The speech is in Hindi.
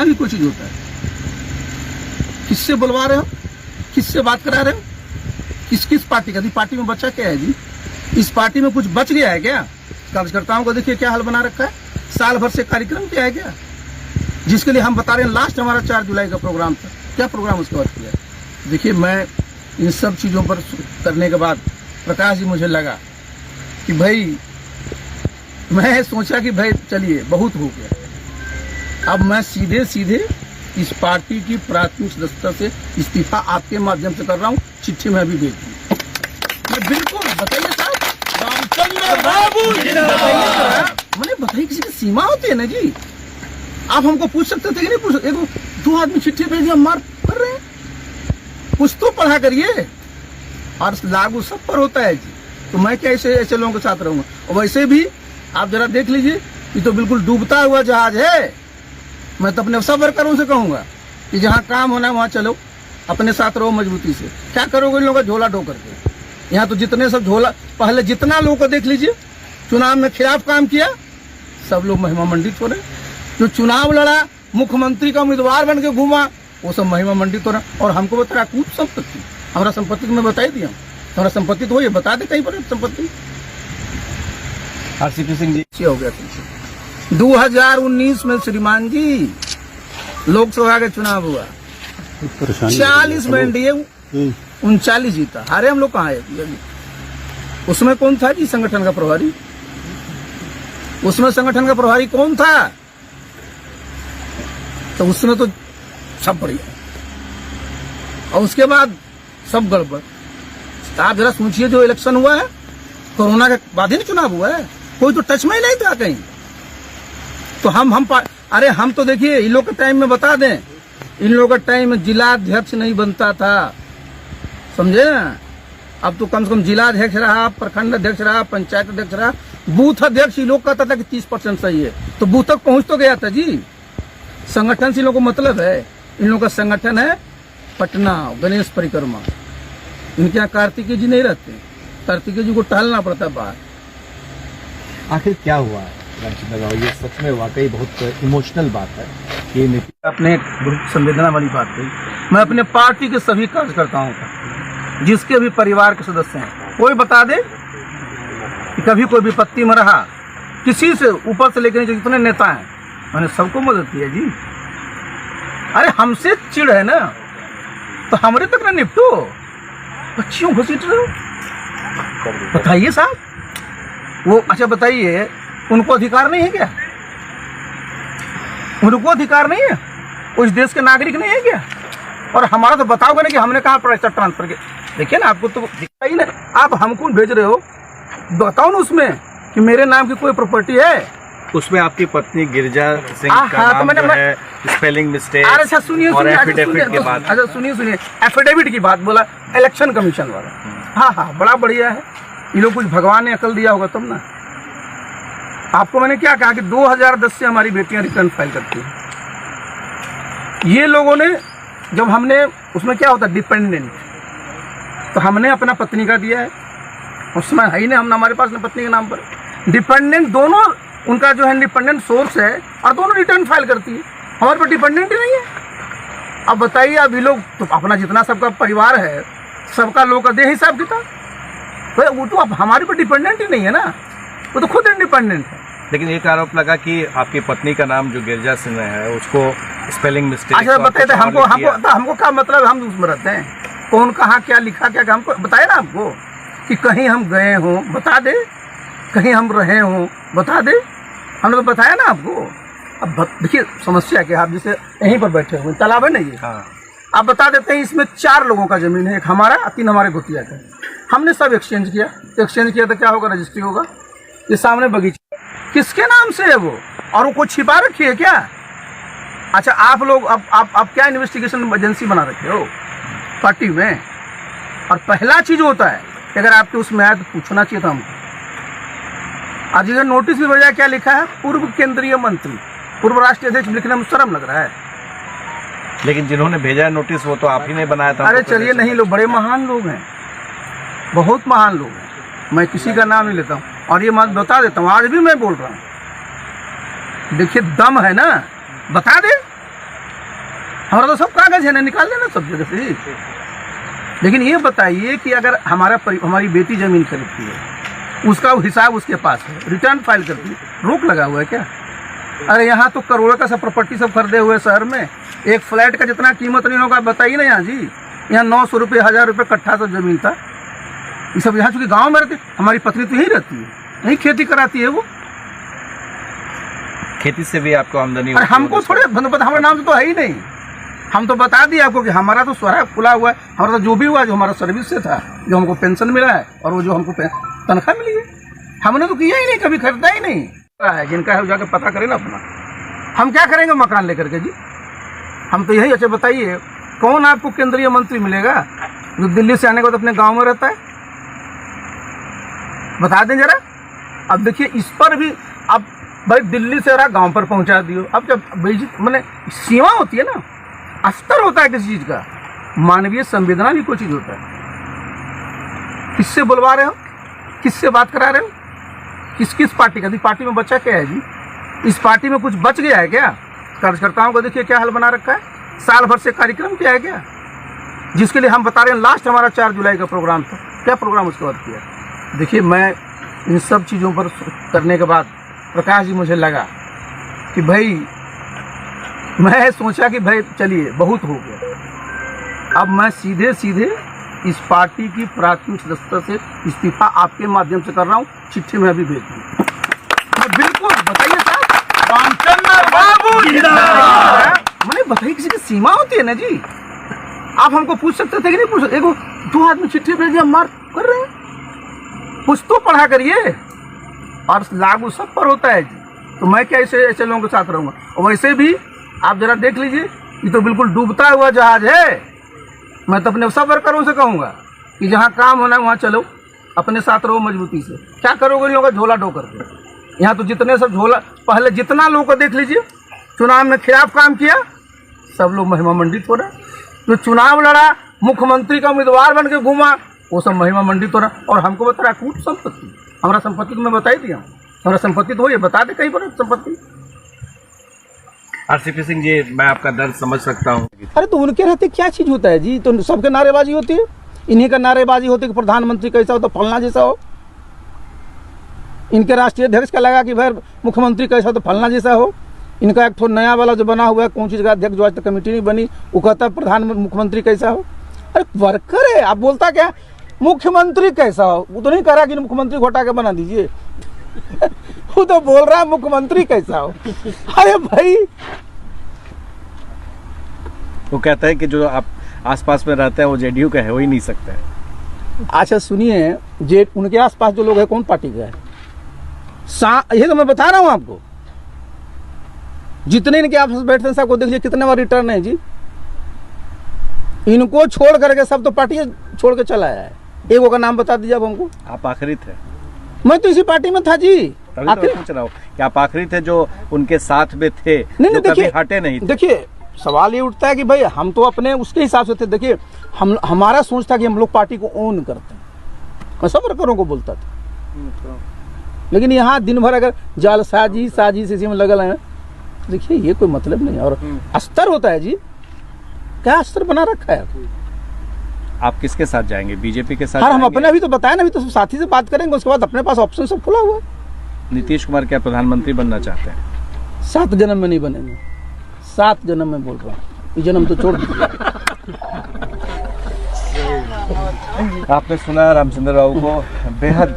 भी कोई चीज होता है। किससे बुलवा रहे हो, किससे बात करा रहे हो, किस किस पार्टी का? पार्टी में बचा क्या है जी? इस पार्टी में कुछ बच गया है क्या? कार्यकर्ताओं को देखिए क्या हाल बना रखा है। साल भर से कार्यक्रम क्या है क्या, जिसके लिए हम बता रहे हैं लास्ट हमारा 4 जुलाई का प्रोग्राम था। क्या प्रोग्राम उसके बाद किया? देखिए, मैं इन सब चीज़ों पर करने के बाद प्रकाश जी मुझे लगा कि भाई, मैं सोचा कि भाई चलिए बहुत हो गया, अब मैं सीधे सीधे इस पार्टी की प्राथमिक सदस्यता से इस्तीफा आपके माध्यम से कर रहा हूँ। चिट्ठी में अभी भेज दी मैं। बिल्कुल बताइए साहब, रामचंद्र बाबू मैंने बताइए, किसी की सीमा होती है ना जी। आप हमको पूछ सकते थे कि नहीं पूछ सकते? 2 आदमी चिट्ठी भेज दिया, मार कर रहे हैं। कुछ तो पढ़ा करिए, और लागू सब पर होता है जी। तो मैं क्या ऐसे लोगों के साथ रहूंगा? और वैसे भी आप जरा देख लीजिए, ये तो बिल्कुल डूबता हुआ जहाज है। मैं तो अपने सब वर्करों से कहूंगा कि जहां काम होना है वहां चलो, अपने साथ रहो मजबूती से। क्या करोगे इन लोगों का झोला ढो करके? यहाँ तो जितने सब झोला, पहले जितना लोगों को देख लीजिए चुनाव में खिलाफ काम किया, सब लोग महिमा मंडित हो रहे। जो चुनाव लड़ा, मुख्यमंत्री का उम्मीदवार बन के घूमा, वो सब महिमा मंडित हो रहा। और हमको बता कूद संपत्ति, हमारा संपत्ति में बताई दिया, हमारा संपत्ति तो ये बता दे कहीं पर संपत्ति। आरसीपी सिंह जी हो गया 2019 में श्रीमान जी लोकसभा का चुनाव हुआ, 40 में एनडीए 39 जीता। हारे हम लोग कहाँ है? उसमें कौन था जी संगठन का प्रभारी? उसमें संगठन का प्रभारी कौन था? तो उसमें तो सब बढ़िया, और उसके बाद सब गड़बड़। आप जरा सोचिए, जो इलेक्शन हुआ है कोरोना के बाद ही चुनाव हुआ है, कोई तो टच में ही नहीं था कहीं। तो अरे हम तो देखिए, इन लोग के टाइम में बता दें, इन लोगों के टाइम में जिला अध्यक्ष नहीं बनता था, समझे ना? अब तो कम से कम जिला अध्यक्ष रहा, प्रखंड अध्यक्ष रहा, पंचायत अध्यक्ष रहा, बूथ अध्यक्ष। इन लोग कहता था कि 30% सही है, तो बूथ तक पहुंच तो गया था जी। संगठन से इन लोगों को मतलब है। इन लोगों का संगठन है पटना गणेश परिक्रमा। इनके यहाँ कार्तिकेय जी नहीं रहते, कार्तिकेय जी को टहलना पड़ता बाहर। आखिर क्या हुआ रामचंद्र बाबू? ये सच में वाकई बहुत इमोशनल बात है। ये नीति अपने बहुत संवेदना वाली बात है। मैं अपने पार्टी के सभी कार्यकर्ताओं का, जिसके भी परिवार के सदस्य हैं, कोई बता दे कि कभी कोई विपत्ति में रहा, किसी से ऊपर से लेकर जितने नेता हैं, मैंने सबको मदद की है जी। अरे हमसे चिड़ है ना, तो हमारे तक ना निपटो, बच्चियों घसीट रहे हो। बताइए साहब, वो अच्छा बताइए, उनको अधिकार नहीं है क्या? उनको अधिकार नहीं है? वो इस देश के नागरिक नहीं है क्या? और हमारा तो बताओगे ना कि हमने कहा पैसा ट्रांसफर किया। देखिए ना, आपको तो दिखता ही नहीं। आप हमको भेज रहे हो, बताओ ना उसमें कि मेरे नाम की कोई प्रॉपर्टी है। उसमें आपकी पत्नी गिरिजा सिंह का नाम जो है, स्पेलिंग मिस्टेक। अच्छा सुनिए, एफिडेविट की बात। अच्छा सुनिए, एफिडेविट की बात बोला, इलेक्शन कमीशन वाला। हाँ, बड़ा बढ़िया है। ये लोग कुछ भगवान ने अकल दिया होगा तब ना। आपको मैंने क्या कहा कि 2010 से हमारी बेटियां रिटर्न फाइल करती हैं। ये लोगों ने, जब हमने उसमें क्या होता है डिपेंडेंट, तो हमने अपना पत्नी का दिया है, उसमें है ही नहीं, हम हमारे पास पत्नी के नाम पर डिपेंडेंट, दोनों उनका जो है डिपेंडेंट सोर्स है, और दोनों रिटर्न फाइल करती है। हमारे पर डिपेंडेंट ही नहीं है। अब बताइए, अब ये लोग तो अपना जितना सबका परिवार है, सबका लोग का दे हिसाब किताब, तो वो तो अब हमारे पर डिपेंडेंट ही नहीं है ना, वो तो खुद इंडिपेंडेंट है। लेकिन एक आरोप लगा कि आपकी पत्नी का नाम जो गिरिजा सिंह है, उसको स्पेलिंग मिस्टेक। अच्छा बताइए, हमको क्या मतलब? हम उसमें रहते हैं, कौन कहाँ क्या लिखा, क्या हमको बताए ना आपको कि कहीं हम गए हों बता दे, कहीं हम रहे हों बता दे। हमने तो बताया ना आपको। अब देखिए समस्या क्या है, आप जैसे यहीं पर बैठे हुए, तालाब है ना ये, हाँ। आप बता देते हैं इसमें 4 लोगों का जमीन है, एक हमारा, 3 हमारे गोतिया का। हमने सब एक्सचेंज किया तो क्या होगा? रजिस्ट्री होगा। ये सामने बगीचा किसके नाम से है वो? और वो कुछ छिपा रखी है क्या? अच्छा, आप लोग अब क्या इन्वेस्टिगेशन एजेंसी बना रखे हो पार्टी में? और पहला चीज होता है कि अगर आपके उसमें आए तो पूछना चाहिए था हमको। आज इधर नोटिस भी भेजा, क्या लिखा है? पूर्व केंद्रीय मंत्री, पूर्व राष्ट्रीय अध्यक्ष, लिखने में शर्म लग रहा है। लेकिन जिन्होंने भेजा नोटिस वो तो आप ही ने बनाया था। अरे चलिए, नहीं, लोग बड़े महान लोग हैं, बहुत महान लोग हैं, मैं किसी का नाम नहीं लेता हूँ। और ये बात बता देता हूँ, आज भी मैं बोल रहा हूँ, देखिए दम है ना, बता दे हमारा तो सब कागज है ना, निकाल लेना सब जगह से। लेकिन ये बताइए कि अगर हमारी बेटी जमीन खरीदती है, उसका हिसाब उसके पास है, रिटर्न फाइल करती है, रोक लगा हुआ है क्या? अरे यहाँ तो करोड़ों का सब प्रॉपर्टी सब खरीदे हुए शहर में, एक फ्लैट का जितना कीमत नहीं होगा बताइए ना यहाँ जी। यहाँ 900 रुपये 1000 रुपये कट्ठा सब जमीन था। ये सब यहाँ चूंकि गाँव में रहती, हमारी पत्नी तो यहीं रहती है, यहीं खेती कराती है वो। खेती से भी आपको आमदनी अरे हमको थोड़े हमारे नाम से तो है ही नहीं। हम तो बता दिए आपको कि हमारा तो स्वरा खुला हुआ है, हमारा तो जो भी हुआ जो हमारा सर्विस से था, जो हमको पेंशन मिला है और वो जो हमको तनख्वाह मिली है, हमने तो किया ही नहीं, कभी खरीदा ही नहीं है। जिनका है जाकर पता करें ना अपना। हम क्या करेंगे मकान लेकर के जी? हम तो यही। अच्छा बताइए, कौन आपको केंद्रीय मंत्री मिलेगा जो दिल्ली से आने के बाद अपने गाँव में रहता है? बता दें जरा। अब देखिए इस पर भी अब भाई दिल्ली से रहा गांव पर पहुंचा दियो। अब जब मैंने सीमा होती है ना, अस्तर होता है किसी चीज का, मानवीय संवेदना भी कोई चीज होता है। किससे बुलवा रहे हो, किससे बात करा रहे हो, किस किस पार्टी का? पार्टी में बचा क्या है जी? इस पार्टी में कुछ बच गया है क्या? कार्यकर्ताओं को देखिए क्या हाल बना रखा है। साल भर से कार्यक्रम किया है क्या? जिसके लिए हम बता रहे हैं लास्ट हमारा 4 जुलाई का प्रोग्राम था, क्या प्रोग्राम उसके बाद किया? देखिए मैं इन सब चीज़ों पर करने के बाद प्रकाश जी मुझे लगा कि भाई, मैं सोचा कि भाई चलिए बहुत हो गया, अब मैं सीधे सीधे इस पार्टी की प्राथमिक सदस्यता से इस्तीफा आपके माध्यम से कर रहा हूँ। चिट्ठी में अभी भेज दी। बिल्कुल बताइए साहब, रामचंद्र बाबू मैंने बताइए, किसी की सीमा होती है ना जी। आप हमको पूछ सकते थे कि नहीं पूछ सकते? देखो 2 आदमी चिट्ठी भेज दिया, मार कर रहे हैं। कुछ तो पढ़ा करिए, और लागू सब पर होता है जी। तो मैं क्या ऐसे लोगों के साथ रहूँगा? और वैसे भी आप जरा देख लीजिए, ये तो बिल्कुल डूबता हुआ जहाज है। मैं तो अपने सब वर्करों से कहूँगा कि जहाँ काम होना है वहाँ चलो, अपने साथ रहो मजबूती से। क्या करोगे लोगों का झोला ढो करके? यहाँ तो जितने सब झोला, पहले जितना लोगों को देख लीजिए, चुनाव में खिलाफ काम किया, सब लोग महिमा मंडित हो रहे। जो चुनाव लड़ा, मुख्यमंत्री का उम्मीदवार बन के घूमा, वो सब महिमा मंडित हो रहा। और हमको बता रहा कूट संपत्ति, हमारा संपत्ति तो मैं बता ही दिया, हमारा संपत्ति तो ये बता दे कहीं पर संपत्ति। आरसीपी सिंह जी, मैं आपका दर्द समझ सकता हूँ। अरे तो उनके रहते क्या चीज होता है जी? तो सबके नारेबाजी होती है, इन्हीं का नारेबाजी होती है कि प्रधानमंत्री कैसा हो तो फलना जैसा हो। इनके राष्ट्रीय अध्यक्ष का लगा कि भाई मुख्यमंत्री कैसा हो तो फलना जैसा हो। इनका एक थोड़ा नया वाला जो बना हुआ है, कौन चीज का अध्यक्ष जो आज तक कमेटी नहीं बनी, वो कहता है प्रधान मुख्यमंत्री कैसा हो। अरे वर्कर है, आप बोलता क्या मुख्यमंत्री कैसा हो? वो तो नहीं कह रहा कि मुख्यमंत्री घोटा के बना दीजिए वो तो बोल रहा है मुख्यमंत्री कैसा हो। अरे भाई, वो कहता है कि जो आप आसपास में रहते हैं वो जेडीयू का है, हो ही नहीं सकता है। अच्छा सुनिए, जे उनके आसपास जो लोग हैं कौन पार्टी का है? ये तो मैं बता रहा हूं आपको। जितने इनके आपस में बैठते हैं सबको देख लीजिए कितने बार रिटर्न है जी। इनको छोड़ करके सब तो पार्टी छोड़ के चला आया है। एक का नाम बता दीजिए अब हमको। आप आखिरी थे। मैं तो इसी पार्टी में था जी। तभी तो पूछ रहा हूँ कि आप आखिरी थे जो उनके साथ में थे, नहीं, जो देखिए, कभी हटे नहीं थे। देखिए सवाल ये उठता है कि भाई हम तो अपने उसके हिसाब से थे। देखिए हमारा सोच था कि हम लोग पार्टी को ओन करते हैं, मैं सब वर्करों को बोलता था। लेकिन यहाँ दिन भर अगर जालसाजी साजिश इसी में लगल है, देखिए ये कोई मतलब नहीं। और अस्तर होता है जी, क्या अस्तर बना रखा है? आप किसके साथ जाएंगे? बीजेपी के साथ? हम अपने अभी तो बताया ना, अभी तो साथी से बात करेंगे, उसके बाद अपने पास ऑप्शन सब खुला हुआ है। नीतीश कुमार क्या प्रधानमंत्री बनना चाहते हैं? 7 जन्म में नहीं बनेंगे, 7 जन्म में बोल रहा हूँ, ये जन्म तो छोड़ दीजिए। आपने सुना रामचंद्र राव को बेहद